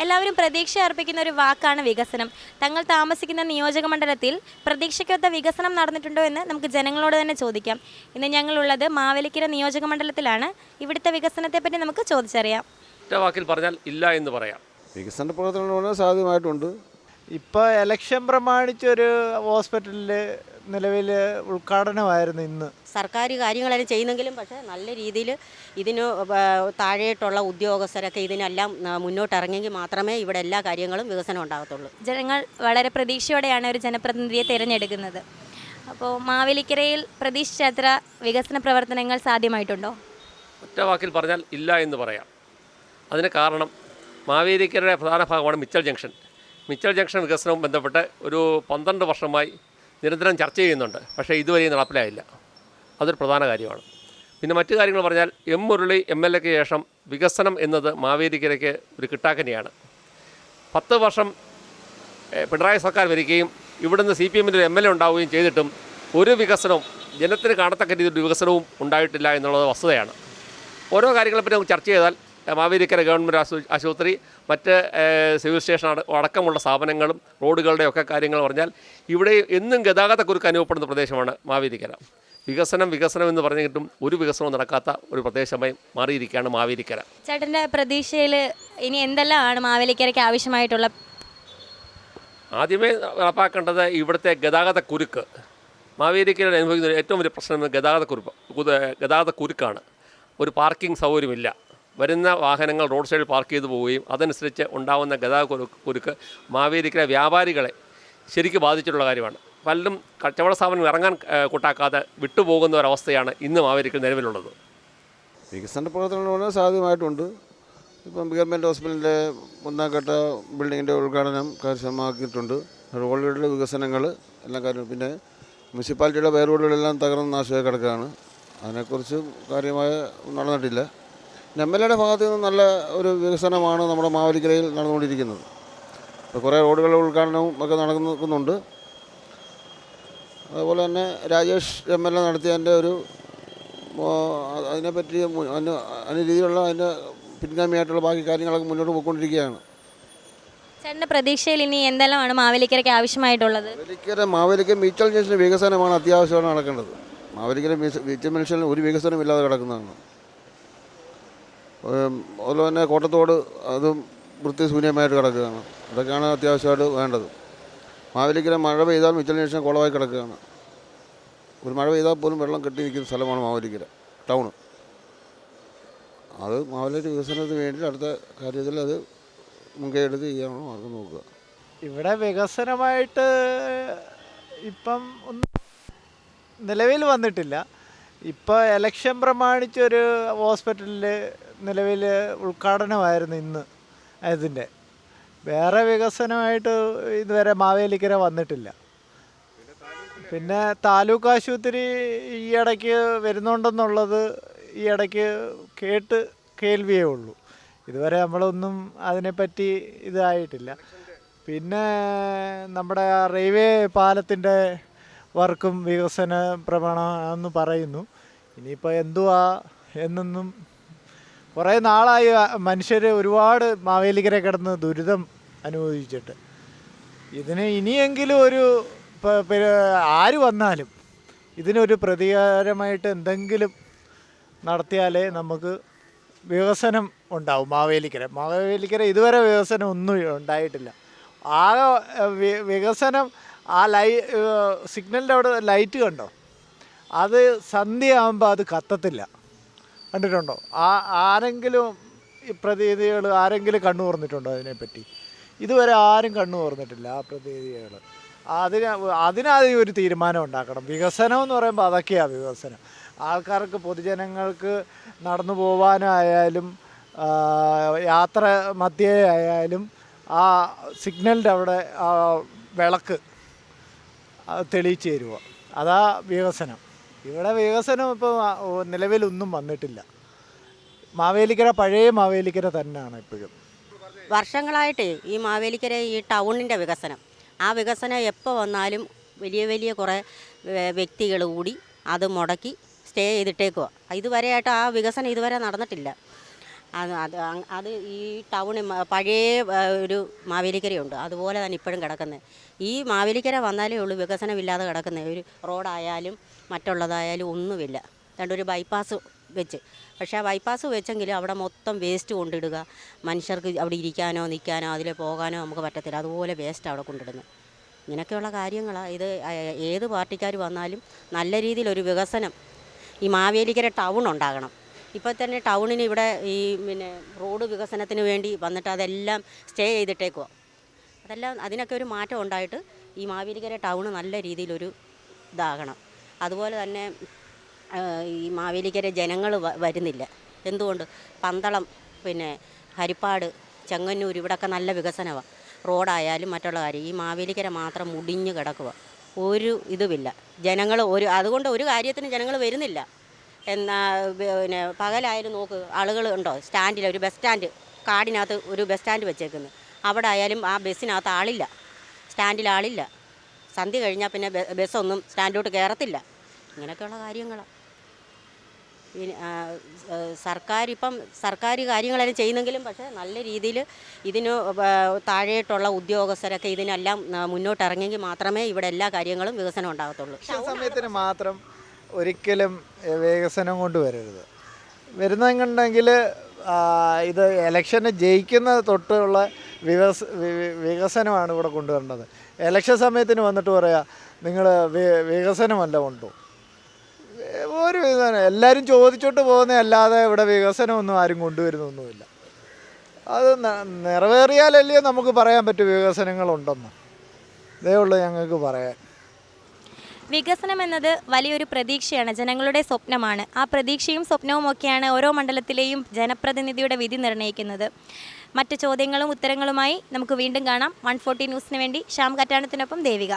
എല്ലാവരും പ്രതീക്ഷ അർപ്പിക്കുന്ന ഒരു വാക്കാണ് വികസനം. തങ്ങൾ താമസിക്കുന്ന നിയോജക മണ്ഡലത്തിൽ പ്രതീക്ഷയ്ക്കൊത്ത വികസനം നടന്നിട്ടുണ്ടോ എന്ന് നമുക്ക് ജനങ്ങളോട് തന്നെ ചോദിക്കാം. ഇന്ന് ഞങ്ങളുള്ളത് മാവേലിക്കര നിയോജക മണ്ഡലത്തിലാണ്. ഇവിടുത്തെ വികസനത്തെപ്പറ്റി നമുക്ക് ചോദിച്ചറിയാം. ഒറ്റ വാക്കിൽ പറഞ്ഞാൽ ഇല്ല എന്ന് പറയാം. വികസന പ്രവർത്തനങ്ങൾ സാധ്യമായിട്ടുണ്ട്. ഇപ്പോൾ ഇലക്ഷൻ പ്രമാണിച്ചൊരു ഹോസ്പിറ്റലിൽ നിലവിൽ ഉദ്ഘാടനമായിരുന്നു ഇന്ന്. സർക്കാർ കാര്യങ്ങളെല്ലാം ചെയ്യുന്നെങ്കിലും പക്ഷേ നല്ല രീതിയിൽ ഇതിന് താഴെയായിട്ടുള്ള ഉദ്യോഗസ്ഥരൊക്കെ ഇതിനെല്ലാം മുന്നോട്ടിറങ്ങിയെങ്കിൽ മാത്രമേ ഇവിടെ എല്ലാ കാര്യങ്ങളും വികസനം ഉണ്ടാകത്തുള്ളൂ. ജനങ്ങൾ വളരെ പ്രതീക്ഷയോടെയാണ് ഒരു ജനപ്രതിനിധിയെ തിരഞ്ഞെടുക്കുന്നത്. അപ്പോൾ മാവേലിക്കരയിൽ പ്രതീക്ഷിച്ചത്ര വികസന പ്രവർത്തനങ്ങൾ സാധ്യമായിട്ടുണ്ടോ? ഒറ്റ വാക്കിൽ പറഞ്ഞാൽ ഇല്ല എന്ന് പറയാം. അതിന് കാരണം മാവേലിക്കരയുടെ പ്രധാന ഭാഗമാണ് മിച്ചൽ ജംഗ്ഷൻ വികസനവും ബന്ധപ്പെട്ട് ഒരു 12 വർഷമായി നിരന്തരം ചർച്ച ചെയ്യുന്നുണ്ട്. പക്ഷേ ഇതുവരെയും നടപ്പിലായില്ല. അതൊരു പ്രധാന കാര്യമാണ്. പിന്നെ മറ്റു കാര്യങ്ങൾ പറഞ്ഞാൽ മുരളി MLAക്ക് ശേഷം വികസനം എന്നത് മാവേലിക്കരയ്ക്ക് ഒരു കിട്ടാക്കനിയാണ്. 10 വർഷം പിണറായി സർക്കാർ വരികയും ഇവിടുന്ന് CPMൻ്റെ ഒരു MLA ഉണ്ടാവുകയും ചെയ്തിട്ടും ഒരു വികസനവും ജനത്തിന് കാണത്തക്ക രീതിയിൽ വികസനവും ഉണ്ടായിട്ടില്ല എന്നുള്ളത് വസ്തുതയാണ്. ഓരോ കാര്യങ്ങളെപ്പറ്റി നമുക്ക് ചർച്ച ചെയ്താൽ മാവേലിക്കര ഗവൺമെൻറ് ആശുപത്രി, മറ്റ് സിവിൽ സ്റ്റേഷൻ അടക്കമുള്ള സ്ഥാപനങ്ങളും റോഡുകളുടെയൊക്കെ കാര്യങ്ങൾ പറഞ്ഞാൽ ഇവിടെ എന്നും ഗതാഗതക്കുരുക്ക് അനുഭവപ്പെടുന്ന പ്രദേശമാണ് മാവേലിക്കര. വികസനം എന്ന് പറഞ്ഞിട്ടും ഒരു വികസനവും നടക്കാത്ത ഒരു പ്രദേശമായി മാറിയിരിക്കുകയാണ് മാവേലിക്കര. ചേട്ടൻ്റെ പ്രതീക്ഷയിൽ ഇനി എന്തെല്ലാമാണ് മാവേലിക്കരയ്ക്ക് ആവശ്യമായിട്ടുള്ള? ആദ്യമേ നടപ്പാക്കേണ്ടത് ഇവിടുത്തെ ഗതാഗതക്കുരുക്ക്. മാവേലിക്കരയിൽ അനുഭവിക്കുന്ന ഏറ്റവും വലിയ പ്രശ്നം ഗതാഗതക്കുരുക്കാണ്. ഒരു പാർക്കിംഗ് സൗകര്യമില്ല. വരുന്ന വാഹനങ്ങൾ റോഡ് സൈഡിൽ പാർക്ക് ചെയ്തു പോവുകയും അതനുസരിച്ച് ഉണ്ടാകുന്ന ഗതാഗതക്കുരുക്ക് മാവേലിക്കര വ്യാപാരികളെ ശരിക്കും ബാധിച്ചിട്ടുള്ള കാര്യമാണ്. പലരും കച്ചവട സ്ഥാപനം ഇറങ്ങാൻ കൂട്ടാക്കാതെ വിട്ടുപോകുന്ന ഒരവസ്ഥയാണ് ഇന്ന് മാവേലിക്കര നിലവിലുള്ളത്. വികസന പ്രവർത്തനങ്ങൾ സാധ്യമായിട്ടുണ്ട്. ഇപ്പം ഗവൺമെൻറ് ഹോസ്പിറ്റലിൻ്റെ 1ാം ഘട്ട ബിൽഡിങ്ങിൻ്റെ ഉദ്ഘാടനം കാര്യക്ഷമമാക്കിയിട്ടുണ്ട്. റോഡുകളുടെ വികസനങ്ങൾ എല്ലാ കാര്യവും. പിന്നെ മുനിസിപ്പാലിറ്റിയുടെ റോഡുകളെല്ലാം തകർന്ന് നാശമായി കിടക്കുകയാണ്. അതിനെക്കുറിച്ച് കാര്യമായ നടന്നിട്ടില്ല. MLAയുടെ ഭാഗത്തു നിന്ന് നല്ല ഒരു വികസനമാണ് നമ്മുടെ മാവേലിക്കരയിൽ നടന്നുകൊണ്ടിരിക്കുന്നത്. ഇപ്പോൾ കുറേ റോഡുകളുടെ ഉദ്ഘാടനവും ഒക്കെ നടക്കുന്നുണ്ട്. അതുപോലെ തന്നെ രാജേഷ് MLA നടത്തിയതിൻ്റെ ഒരു അതിനെപ്പറ്റി അതിന് രീതിയിലുള്ള അതിൻ്റെ പിൻഗാമിയായിട്ടുള്ള ബാക്കി കാര്യങ്ങളൊക്കെ മുന്നോട്ട് പോയിക്കൊണ്ടിരിക്കുകയാണ്. ചേട്ടൻ്റെ പ്രതീക്ഷയിൽ ഇനി എന്തെല്ലാമാണ് മാവേലിക്കരയ്ക്ക് ആവശ്യമായിട്ടുള്ളത്? മാവേലിക്കര മിച്ചൽ ജംഗ്ഷൻ വികസനമാണ് അത്യാവശ്യമാണ് നടക്കേണ്ടത്. മാവേലിക്കര മിച്ചൽ ജംഗ്ഷനിൽ ഒരു വികസനം ഇല്ലാതെ കിടക്കുന്നതാണ്. അതുപോലെ തന്നെ കോട്ടത്തോട് അതും വൃത്തിശൂന്യമായിട്ട് കിടക്കുകയാണ്. അതൊക്കെയാണ് അത്യാവശ്യമായിട്ട് വേണ്ടത്. മാവേലിക്കര മഴ പെയ്താൽ മിച്ചൽ ജംഗ്ഷൻ കുളമായി കിടക്കുകയാണ്. ഒരു മഴ പെയ്താൽ പോലും വെള്ളം കെട്ടി നിൽക്കുന്ന സ്ഥലമാണ് മാവേലിക്കര ടൗണ്. അത് മാവേലിക്കര വികസനത്തിന് വേണ്ടി അടുത്ത കാര്യത്തിൽ അത് മുൻകൈ എടുത്ത് ചെയ്യാനുള്ള മാർഗം നോക്കുക. ഇവിടെ വികസനമായിട്ട് ഇപ്പം ഒന്നും നിലവിൽ വന്നിട്ടില്ല. ഇപ്പോൾ ഇലക്ഷൻ പ്രമാണിച്ചൊരു ഹോസ്പിറ്റലിൽ നിലവിൽ ഉദ്ഘാടനമായിരുന്നു ഇന്ന്. അതിൻ്റെ വേറെ വികസനമായിട്ട് ഇതുവരെ മാവേലിക്കര വന്നിട്ടില്ല. പിന്നെ താലൂക്ക് ആശുപത്രി ഈ ഇടയ്ക്ക് വരുന്നുണ്ടെന്നുള്ളത് ഈ ഇടയ്ക്ക് കേൾവിയേ ഉള്ളൂ. ഇതുവരെ നമ്മളൊന്നും അതിനെപ്പറ്റി ഇതായിട്ടില്ല. പിന്നെ നമ്മുടെ റെയിൽവേ പാലത്തിൻ്റെ വർക്കും വികസന പ്രമാണമെന്ന് പറയുന്നു. ഇനിയിപ്പോൾ എന്തുവാ എന്നൊന്നും കുറേ നാളായി മനുഷ്യർ ഒരുപാട് മാവേലിക്കര കിടന്ന് ദുരിതം അനുഭവിച്ചിട്ട്. ഇതിന് ഇനിയെങ്കിലും ഒരു ആര് വന്നാലും ഇതിനൊരു പ്രതികാരമായിട്ട് എന്തെങ്കിലും നടത്തിയാലേ നമുക്ക് വികസനം ഉണ്ടാവും. മാവേലിക്കര ഇതുവരെ വികസനം ഒന്നും ഉണ്ടായിട്ടില്ല. ആകെ വികസനം ആ സിഗ്നലിൻ്റെ അവിടെ ലൈറ്റ് കണ്ടോ? അത് സന്ധ്യയാകുമ്പോൾ അത് കത്തത്തില്ല. കണ്ടിട്ടുണ്ടോ? ആരെങ്കിലും പ്രതിനിധികൾ ആരെങ്കിലും കണ്ണു തുറന്നിട്ടുണ്ടോ അതിനെപ്പറ്റി? ഇതുവരെ ആരും കണ്ണു തുറന്നിട്ടില്ല ആ പ്രതിനിധികൾ. അതിനാദ്യം ഒരു തീരുമാനം ഉണ്ടാക്കണം. വികസനം എന്ന് പറയുമ്പോൾ അതൊക്കെയാണ് വികസനം. ആൾക്കാർക്ക് പൊതുജനങ്ങൾക്ക് നടന്നു പോകാനായാലും യാത്ര മധ്യേ ആയാലും ആ സിഗ്നലിൻ്റെ അവിടെ വിളക്ക് തെളിയിച്ച് തരുക, അതാ വികസനം. ഇവിടെ വികസനം ഇപ്പോൾ നിലവിലൊന്നും വന്നിട്ടില്ല. മാവേലിക്കര പഴയ മാവേലിക്കര തന്നെയാണ് ഇപ്പോഴും. വർഷങ്ങളായിട്ട് ഈ മാവേലിക്കര ഈ ടൗണിൻ്റെ വികസനം, ആ വികസനം എപ്പോൾ വന്നാലും വലിയ കുറേ വ്യക്തികൾ കൂടി അത് മുടക്കി സ്റ്റേ ചെയ്തിട്ടേക്കുക. ഇതുവരെയായിട്ട് ആ വികസനം ഇതുവരെ നടന്നിട്ടില്ല. അത് ഈ ടൗൺ പഴയ ഒരു മാവേലിക്കരയുണ്ട്, അതുപോലെ തന്നെ ഇപ്പോഴും കിടക്കുന്നത്. ഈ മാവേലിക്കര വന്നാലേ ഉള്ളൂ വികസനമില്ലാതെ കിടക്കുന്നത്. ഒരു റോഡായാലും മറ്റുള്ളതായാലും ഒന്നുമില്ല. ഒരു ബൈപ്പാസ് വെച്ച്, പക്ഷേ ആ ബൈപ്പാസ് വെച്ചെങ്കിലും അവിടെ മൊത്തം വേസ്റ്റ് കൊണ്ടിടുക. മനുഷ്യർക്ക് അവിടെ ഇരിക്കാനോ നിൽക്കാനോ അതിൽ പോകാനോ നമുക്ക് പറ്റത്തില്ല, അതുപോലെ വേസ്റ്റ് അവിടെ കൊണ്ടിടുന്നത്. ഇങ്ങനെയൊക്കെയുള്ള കാര്യങ്ങളാണ് ഇത്. ഏത് പാർട്ടിക്കാർ വന്നാലും നല്ല രീതിയിലൊരു വികസനം ഈ മാവേലിക്കര ടൗൺ ഉണ്ടാകണം. ഇപ്പോൾ തന്നെ ടൗണിന് ഇവിടെ ഈ റോഡ് വികസനത്തിന് വേണ്ടി വന്നിട്ട് അതെല്ലാം സ്റ്റേ ചെയ്തിട്ടേക്കുവാ. അതിനൊക്കെ ഒരു മാറ്റം ഉണ്ടായിട്ട് ഈ മാവേലിക്കര ടൗൺ നല്ല രീതിയിലൊരു ഇതാകണം. അതുപോലെ തന്നെ ഈ മാവേലിക്കര ജനങ്ങൾ വരുന്നില്ല. എന്തുകൊണ്ട്? പന്തളം, ഹരിപ്പാട്, ചെങ്ങന്നൂർ ഇവിടെയൊക്കെ നല്ല വികസനമാണ്. റോഡായാലും മറ്റുള്ള കാര്യം. ഈ മാവേലിക്കര മാത്രം മുടിഞ്ഞ് കിടക്കുക, ഒരു ഇതുമില്ല. ജനങ്ങൾ അതുകൊണ്ട് ഒരു കാര്യത്തിന് ജനങ്ങൾ വരുന്നില്ല. പകലായാലും നോക്ക്, ആളുകൾ ഉണ്ടോ? സ്റ്റാൻഡിൽ ഒരു ബസ് സ്റ്റാൻഡ്, കാടിനകത്ത് ഒരു ബസ് സ്റ്റാൻഡ് വെച്ചേക്കുന്നു. അവിടെ ആയാലും ആ ബസ്സിനകത്ത് ആളില്ല, സ്റ്റാൻഡിൽ ആളില്ല. സന്ധ്യ കഴിഞ്ഞാൽ പിന്നെ ബസ്സൊന്നും സ്റ്റാൻഡിലോട്ട് കയറത്തില്ല. ഇങ്ങനെയൊക്കെയുള്ള കാര്യങ്ങളാണ്. സർക്കാർ കാര്യങ്ങളെല്ലാം ചെയ്യുന്നെങ്കിലും പക്ഷേ നല്ല രീതിയിൽ ഇതിന് താഴെയിട്ടുള്ള ഉദ്യോഗസ്ഥരൊക്കെ ഇതിനെല്ലാം മുന്നോട്ടിറങ്ങിയെങ്കിൽ മാത്രമേ ഇവിടെ എല്ലാ കാര്യങ്ങളും വികസനം ഉണ്ടാകത്തുള്ളൂ. സമയത്തിന് മാത്രം ഒരിക്കലും വികസനം കൊണ്ടുവരരുത്. വരുന്നെങ്കിൽ ഇത് ഇലക്ഷന് ജയിക്കുന്ന തൊട്ടുള്ള വികസനമാണ് ഇവിടെ കൊണ്ടുവരേണ്ടത്. ഇലക്ഷൻ സമയത്തിന് വന്നിട്ട് പറയാ നിങ്ങൾ വികസനമല്ല കൊണ്ടു. ഒരു വികസനം എല്ലാവരും ചോദിച്ചോട്ട് പോകുന്നതല്ലാതെ ഇവിടെ വികസനമൊന്നും ആരും കൊണ്ടുവരുന്നൊന്നുമില്ല. അത് നിറവേറിയാലല്ലേ നമുക്ക് പറയാൻ പറ്റും വികസനങ്ങളുണ്ടെന്ന്. ഇതേ ഉള്ളൂ ഞങ്ങൾക്ക് പറയാൻ. വികസനം എന്നത് വലിയൊരു പ്രതീക്ഷയാണ്, ജനങ്ങളുടെ സ്വപ്നമാണ്. ആ പ്രതീക്ഷയും സ്വപ്നവും ഒക്കെയാണ് ഓരോ മണ്ഡലത്തിലെയും ജനപ്രതിനിധിയുടെ വിധി നിർണ്ണയിക്കുന്നത്. മറ്റ് ചോദ്യങ്ങളും ഉത്തരങ്ങളുമായി നമുക്ക് വീണ്ടും കാണാം. 140 ന്യൂസിന് വേണ്ടി ശ്യാം കറ്റാണത്തിനൊപ്പം ദേവിക.